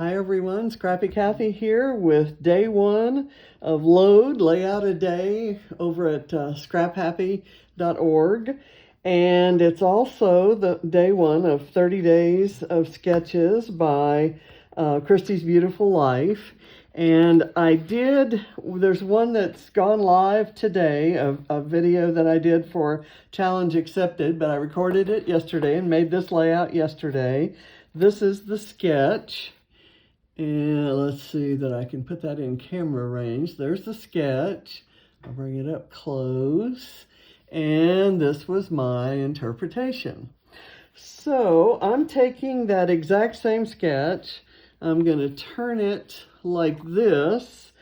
Hi everyone, Scrappy Kathy here with day one of Load, Layout a Day over at scraphappy.org. And it's also the day one of 30 days of sketches by Christy's Beautiful Life. And there's one that's gone live today, a video that I did for Challenge Accepted, but I recorded it yesterday and made this layout yesterday. This is the sketch. And let's see that I can put that in camera range. There's the sketch. I'll bring it up close. And this was my interpretation. So I'm taking that exact same sketch. I'm going to turn it like this.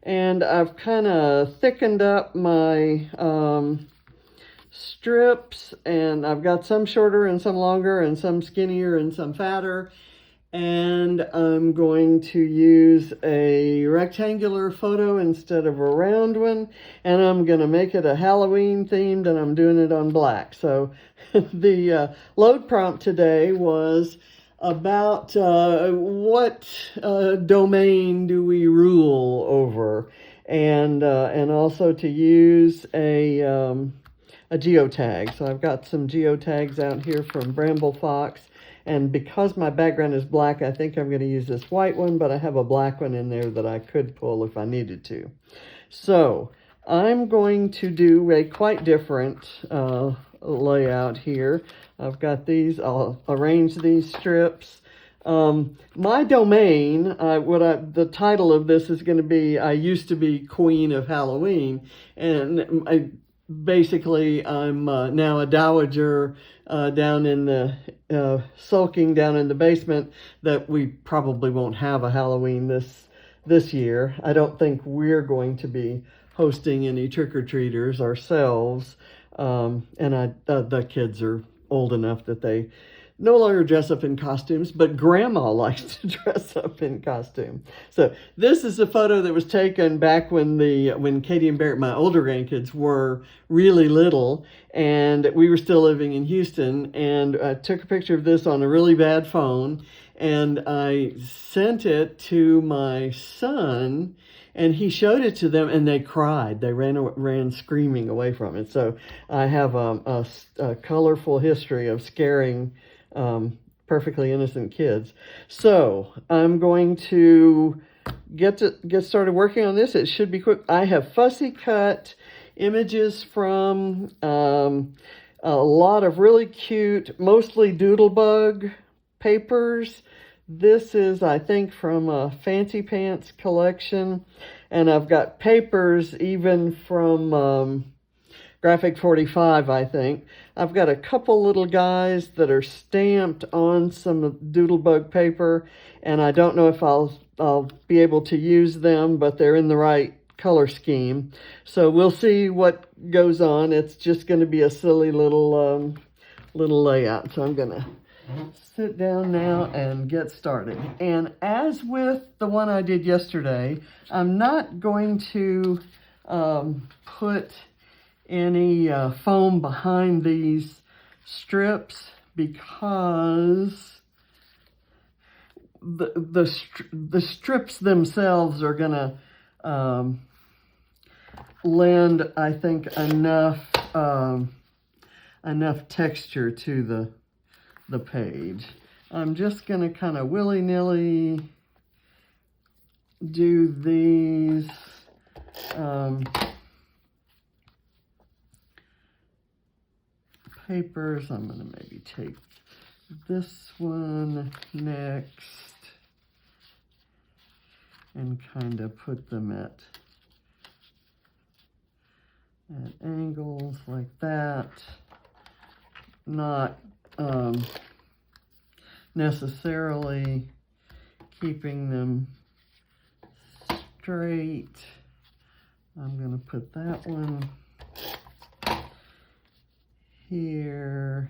And I've kind of thickened up my strips. And I've got some shorter and some longer and some skinnier and some fatter. And I'm going to use a rectangular photo instead of a round one, and I'm going to make it a Halloween themed, and I'm doing it on black. So the load prompt today was about what domain do we rule over, and also to use a geotag. So I've got some geotags out here from Bramble Fox. And because my background is black, I think I'm going to use this white one, but I have a black one in there that I could pull if I needed to. So I'm going to do a quite different layout here. I've got these, I'll arrange these strips. My domain, the title of this is going to be, I used to be Queen of Halloween, and basically I'm now a dowager down in the sulking down in the basement, that we probably won't have a Halloween this year. I don't think we're going to be hosting any trick-or-treaters ourselves, and the kids are old enough that they no longer dress up in costumes, but Grandma likes to dress up in costume. So this is a photo that was taken back when Katie and Barrett, my older grandkids, were really little, and we were still living in Houston. And I took a picture of this on a really bad phone, and I sent it to my son, and he showed it to them, and they cried. They ran screaming away from it. So I have a colorful history of scaring perfectly innocent kids. So I'm going to get started working on this. It should be quick. I have fussy cut images from a lot of really cute, mostly doodlebug papers. This is, I think, from a Fancy Pants collection, and I've got papers even from Graphic 45, I think. I've got a couple little guys that are stamped on some doodlebug paper, and I don't know if I'll be able to use them, but they're in the right color scheme. So we'll see what goes on. It's just going to be a silly little layout. So I'm going to sit down now and get started. And as with the one I did yesterday, I'm not going to put any foam behind these strips, because the strips themselves are gonna lend, I think, enough texture to the page. I'm just gonna kind of willy-nilly do these papers. I'm going to maybe take this one next and kind of put them at angles like that. Not necessarily keeping them straight. I'm going to put that one here,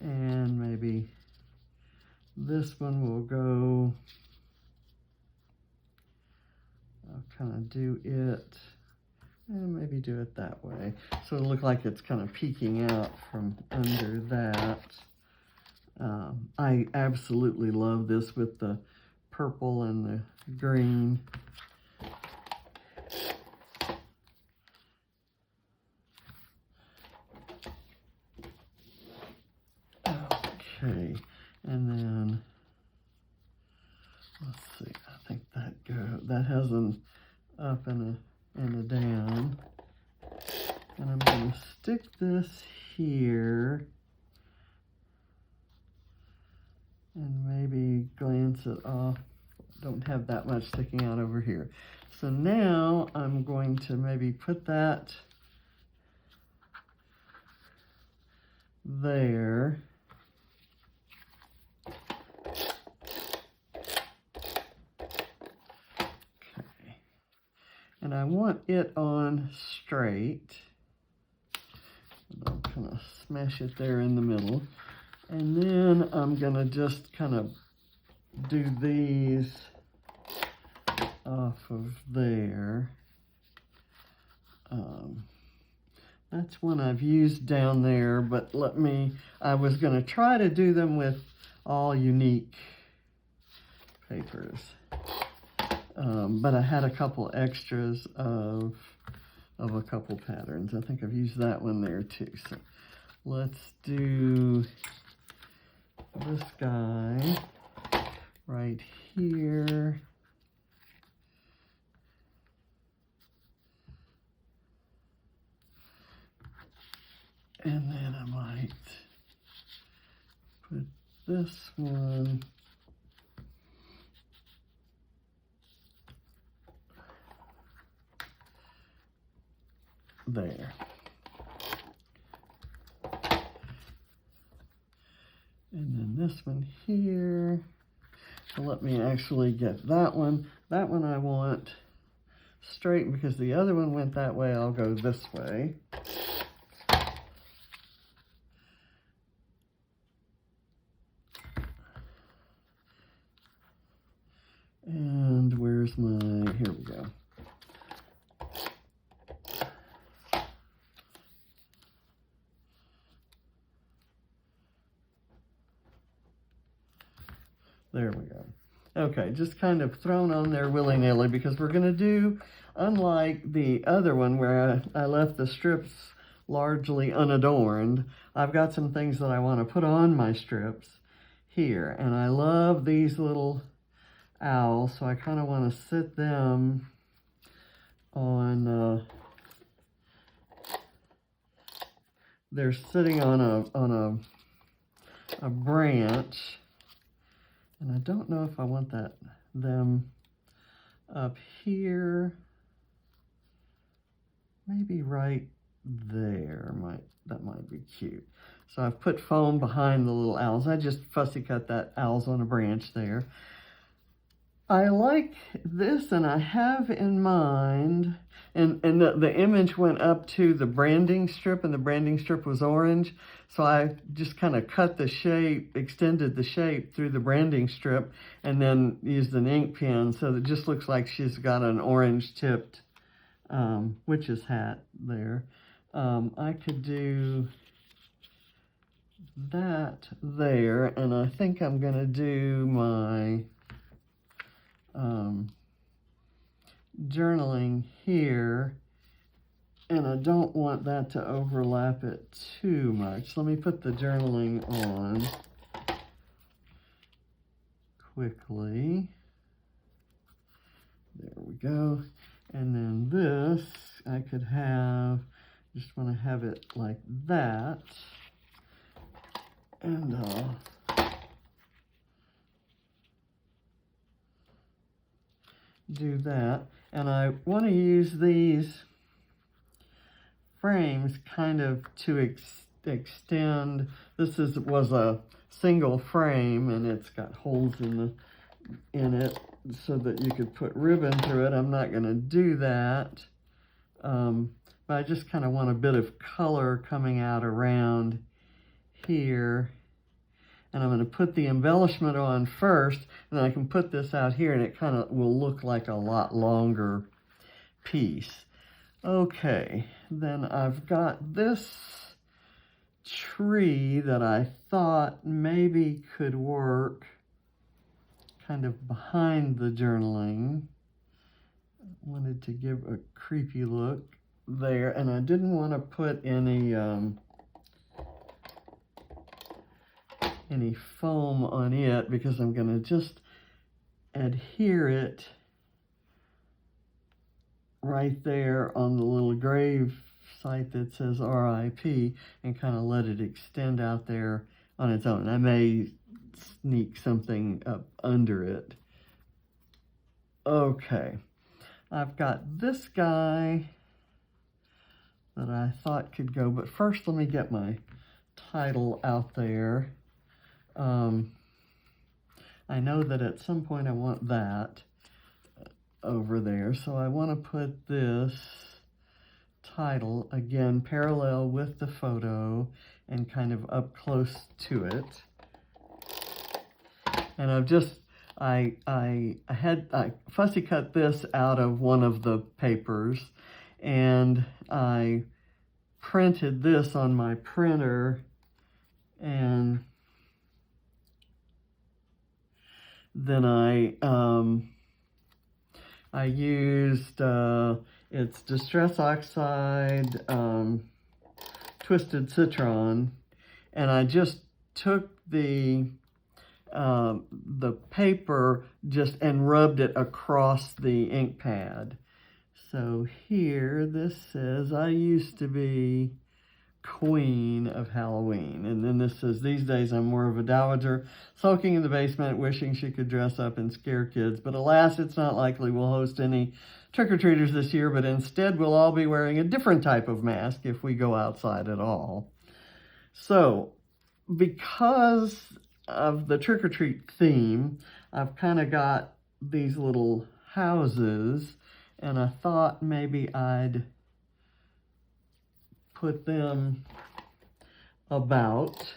and maybe this one will go, I'll kind of do it, and maybe do it that way, so it'll look like it's kind of peeking out from under that. I absolutely love this with the purple and the green. Okay, and then let's see. I think that has an up and a down, and I'm going to stick this here and maybe glance it off. Don't have that much sticking out over here. So now I'm going to maybe put that there. Okay. And I want it on straight. And I'll kind of smash it there in the middle. And then I'm going to just kind of do these off of there. That's one I've used down there, but I was going to try to do them with all unique papers. But I had a couple extras of a couple patterns. I think I've used that one there too. So let's do this guy right here. And then I might put this one there. And then this one here. So let me actually get that one. That one I want straight because the other one went that way. I'll go this way. And where's my, here we go. There we go. Okay, just kind of thrown on there willy-nilly because we're going to do, unlike the other one where I left the strips largely unadorned, I've got some things that I want to put on my strips here. And I love these little owls, so I kind of want to sit them on, they're sitting on a branch. And I don't know if I want them up here. Maybe right there. That might be cute. So I've put foam behind the little owls. I just fussy cut that owls on a branch there. I like this, and I have in mind, and the image went up to the branding strip, and the branding strip was orange. So I just kind of cut the shape, extended the shape through the branding strip, and then used an ink pen so that it just looks like she's got an orange tipped witch's hat there. I could do that there, and I think I'm going to do my journaling here, and I don't want that to overlap it too much. Let me put the journaling on quickly. There we go. And then this, I could have, just want to have it like that. And do that. And I want to use these frames kind of to extend. This was a single frame, and it's got holes in it so that you could put ribbon through it. I'm not going to do that, but I just kind of want a bit of color coming out around here. And I'm going to put the embellishment on first, and then I can put this out here, and it kind of will look like a lot longer piece. Okay, then I've got this tree that I thought maybe could work kind of behind the journaling. I wanted to give a creepy look there, and I didn't want to put any foam on it because I'm going to just adhere it right there on the little grave site that says RIP and kind of let it extend out there on its own. I may sneak something up under it. Okay, I've got this guy that I thought could go, but first let me get my title out there. I know that at some point I want that over there, so I want to put this title again parallel with the photo and kind of up close to it. And I've just I fussy cut this out of one of the papers, and I printed this on my printer, and then I used it's Distress Oxide Twisted Citron, and I just took the paper and rubbed it across the ink pad. So here this says, I used to be Queen of Halloween. And then this says, these days I'm more of a dowager, sulking in the basement, wishing she could dress up and scare kids. But alas, it's not likely we'll host any trick-or-treaters this year, but instead we'll all be wearing a different type of mask if we go outside at all. So, because of the trick-or-treat theme, I've kind of got these little houses, and I thought maybe I'd put them about,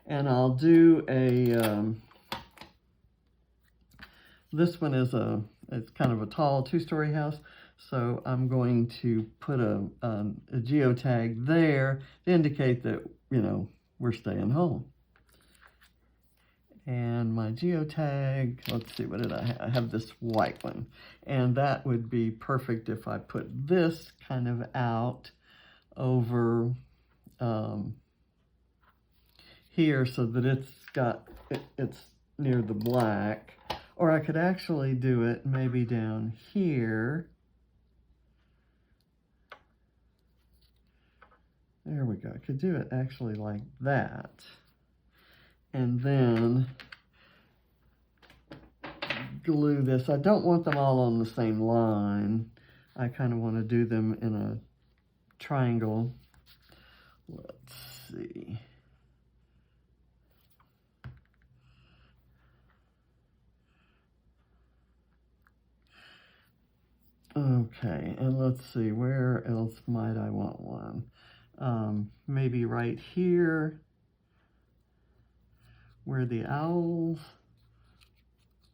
and I'll do a, this one is it's kind of a tall 2-story house, so I'm going to put a geotag there to indicate that, you know, we're staying home. And my geotag, let's see, what did I have? I have this white one. And that would be perfect if I put this kind of out over here so that it's near the black. Or I could actually do it maybe down here. There we go. I could do it actually like that. And then glue this. I don't want them all on the same line. I kind of want to do them in a triangle. Let's see. Okay, and let's see, where else might I want one? Maybe right here, where the owls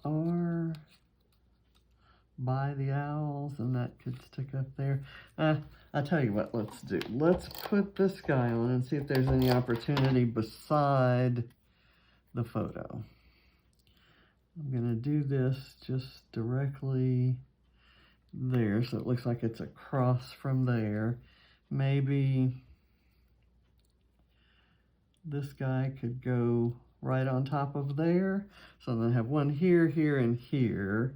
are, by the owls, and that could stick up there. I'll tell you what, let's do. Let's put this guy on and see if there's any opportunity beside the photo. I'm gonna do this just directly there, so it looks like it's across from there. Maybe this guy could go right on top of there. So then I have one here, here, and here.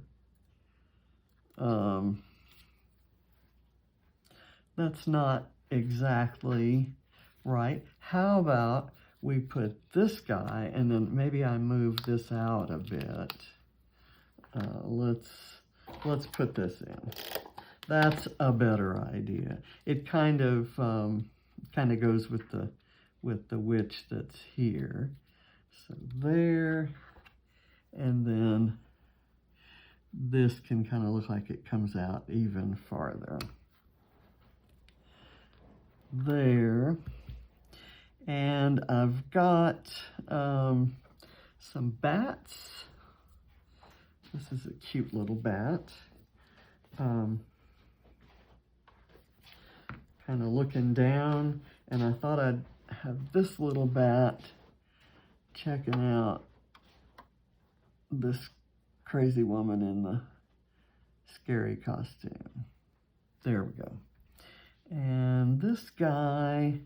That's not exactly right. How about we put this guy, and then maybe I move this out a bit. Let's put this in. That's a better idea. It kind of goes with the witch that's here. So there, and then this can kind of look like it comes out even farther. There, and I've got some bats. This is a cute little bat. Kind of looking down, and I thought I'd have this little bat checking out this crazy woman in the scary costume. There we go. And this guy,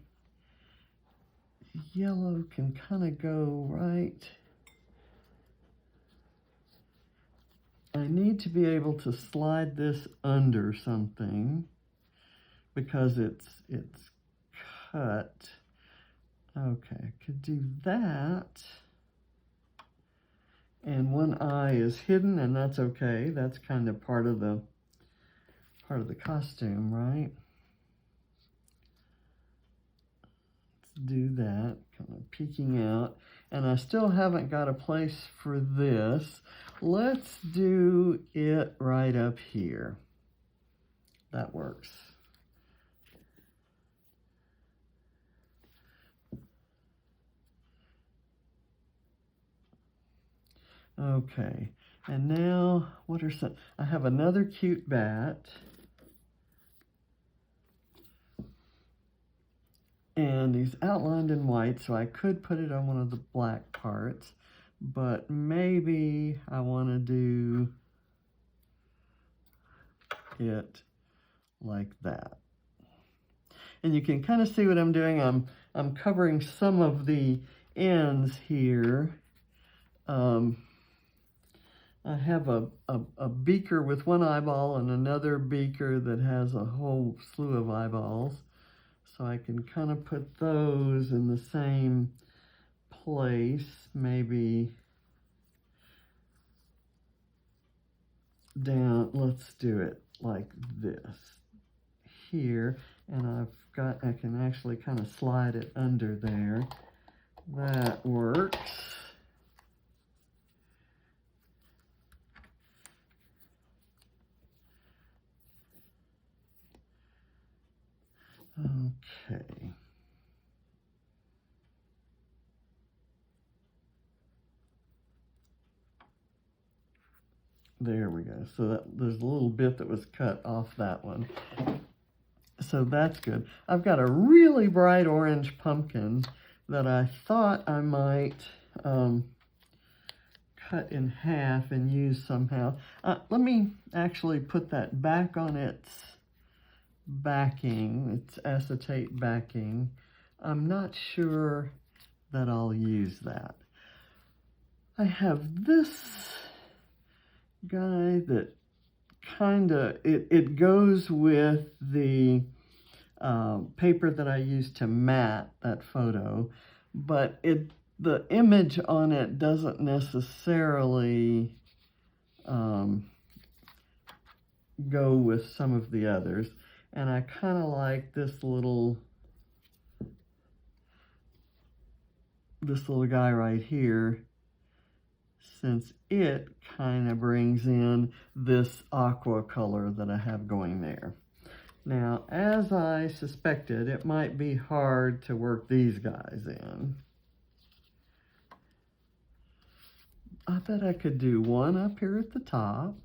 yellow can kind of go right. I need to be able to slide this under something because it's cut. Okay, I could do that. And one eye is hidden, and that's okay. That's kind of part of the costume, right? Let's do that, kind of peeking out. And I still haven't got a place for this. Let's do it right up here. That works. Okay, and now what are some, I have another cute bat. And he's outlined in white, so I could put it on one of the black parts, but maybe I want to do it like that. And you can kind of see what I'm doing. I'm covering some of the ends here. I have a beaker with one eyeball and another beaker that has a whole slew of eyeballs. So I can kind of put those in the same place, maybe down. Let's do it like this here. And I can actually kind of slide it under there. That works. Okay. There we go. So there's a little bit that was cut off that one. So that's good. I've got a really bright orange pumpkin that I thought I might cut in half and use somehow. Let me actually put that back on its backing, its acetate backing. I'm not sure that I'll use that. I have this guy that kind of, it goes with the paper that I used to mat that photo, but the image on it doesn't necessarily go with some of the others. And I kind of like this little guy right here, since it kind of brings in this aqua color that I have going there. Now, as I suspected, it might be hard to work these guys in. I bet I could do one up here at the top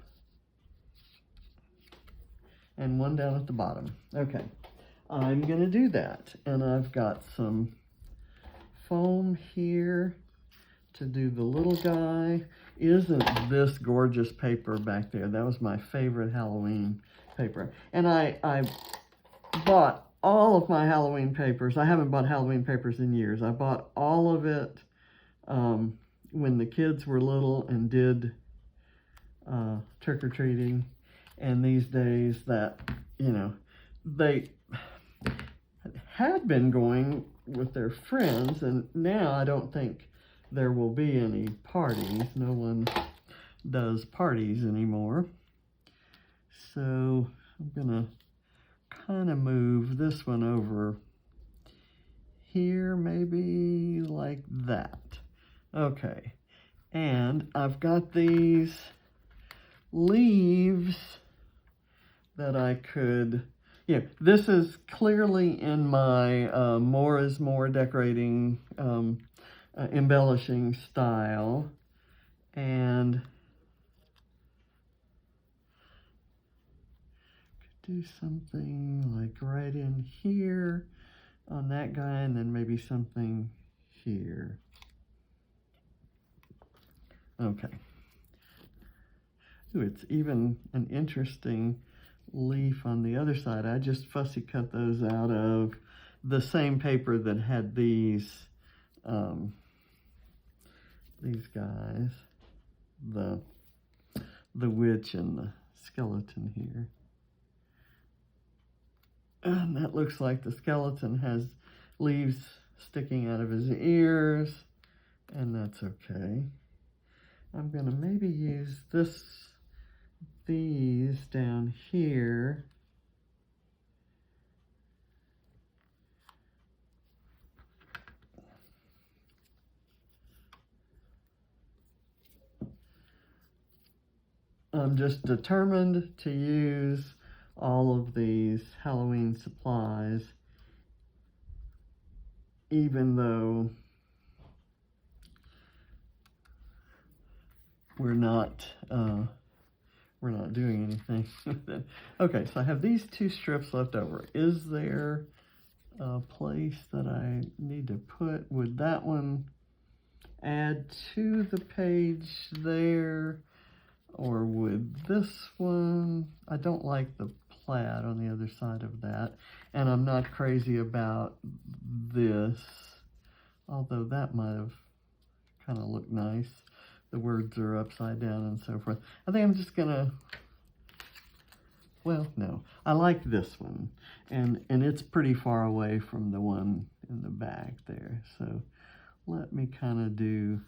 and one down at the bottom. Okay, I'm gonna do that. And I've got some foam here to do the little guy. Isn't this gorgeous paper back there? That was my favorite Halloween paper. And I bought all of my Halloween papers. I haven't bought Halloween papers in years. I bought all of it when the kids were little and did trick-or-treating. And these days that, you know, they had been going with their friends, and now I don't think there will be any parties. No one does parties anymore. So I'm gonna kind of move this one over here, maybe like that. Okay, and I've got these leaves that I could, yeah, this is clearly in my more is more decorating, embellishing style. And could do something like right in here on that guy, and then maybe something here. Okay. Ooh, it's even an interesting leaf on the other side. I just fussy cut those out of the same paper that had these guys, the witch and the skeleton here. And that looks like the skeleton has leaves sticking out of his ears, and that's okay. I'm gonna maybe use these down here. I'm just determined to use all of these Halloween supplies, even though we're not doing anything with it. Okay, so I have these 2 strips left over. Is there a place that I need to put? Would that one add to the page there? Or would this one? I don't like the plaid on the other side of that. And I'm not crazy about this, although that might have kind of looked nice. The words are upside down and so forth. I think I'm just gonna, well, no. I like this one. And it's pretty far away from the one in the back there. So let me kind of do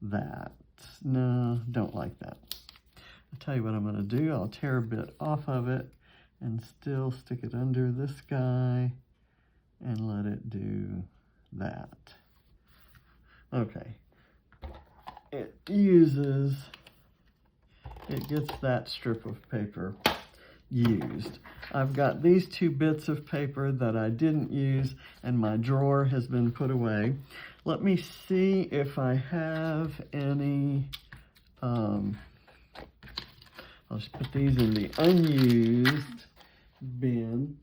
that. No, don't like that. I'll tell you what I'm gonna do. I'll tear a bit off of it and still stick it under this guy and let it do that. Okay. It gets that strip of paper used. I've got these 2 bits of paper that I didn't use, and my drawer has been put away. Let me see if I have any, I'll just put these in the unused bin.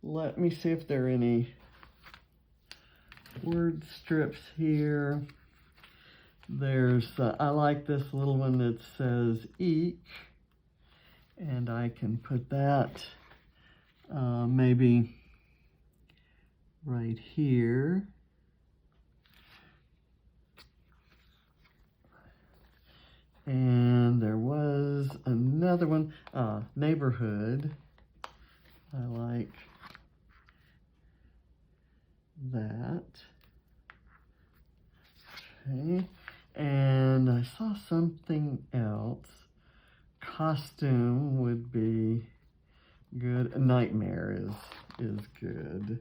Let me see if there are any word strips here. There's, I like this little one that says eek, and I can put that maybe right here. And there was another one, neighborhood. I like that. Okay. And I saw something else. Costume would be good. A nightmare is good.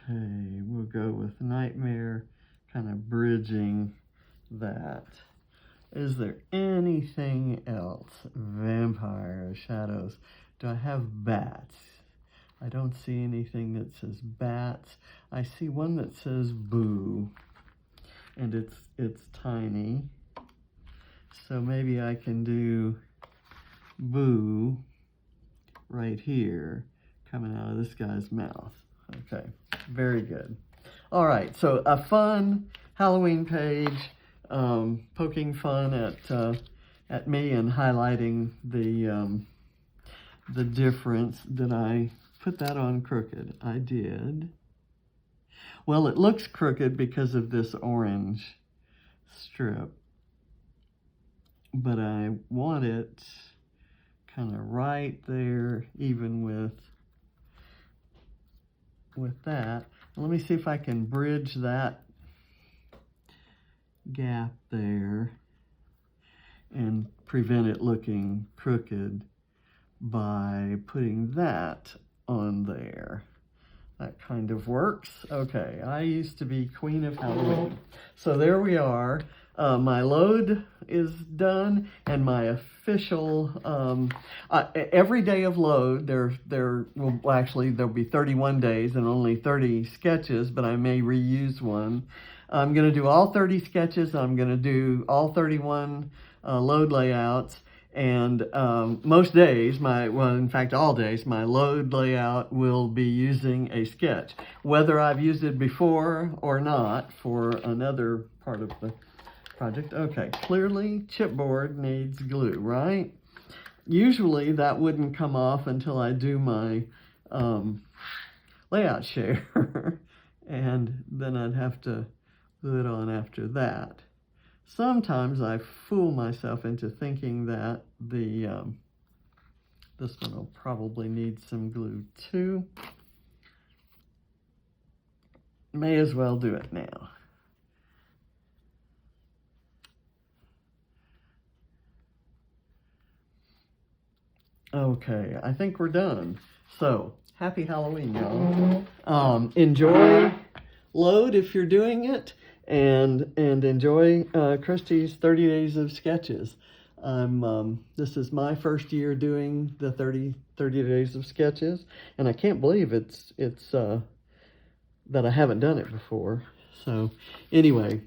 Okay, we'll go with nightmare, kind of bridging that. Is there anything else? Vampire, shadows. Do I have bats? I don't see anything that says bats. I see one that says boo, and it's tiny. So maybe I can do boo right here, coming out of this guy's mouth. Okay, very good. All right, so a fun Halloween page, poking fun at me and highlighting the difference. Did I put that on crooked? I did. Well, it looks crooked because of this orange strip, but I want it kind of right there, even with that. Let me see if I can bridge that gap there and prevent it looking crooked by putting that on there. That kind of works. Okay, I used to be Queen of Halloween. So there we are. My load is done, and my official, every day of load, there'll be 31 days and only 30 sketches, but I may reuse one. I'm going to do all 30 sketches. I'm going to do all 31 load layouts, And most days, well, in fact, all days, my load layout will be using a sketch. Whether I've used it before or not for another part of the project. Okay, clearly chipboard needs glue, right? Usually that wouldn't come off until I do my layout share. And then I'd have to glue it on after that. Sometimes I fool myself into thinking that this one will probably need some glue too. May as well do it now. Okay, I think we're done. So, happy Halloween, y'all. Enjoy load if you're doing it. And enjoy Christy's 30 days of sketches. This is my first year doing the 30 days of sketches, and I can't believe it's that I haven't done it before. So anyway,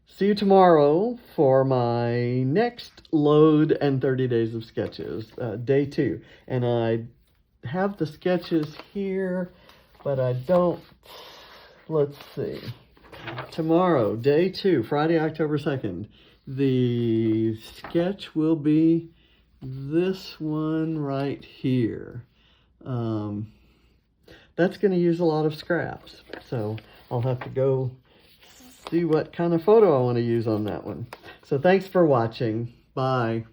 see you tomorrow for my next load and 30 days of sketches, day 2. And I have the sketches here, but I don't. Let's see. Tomorrow, day 2, Friday, October 2nd. The sketch will be this one right here. That's going to use a lot of scraps. So I'll have to go see what kind of photo I want to use on that one. So thanks for watching. Bye.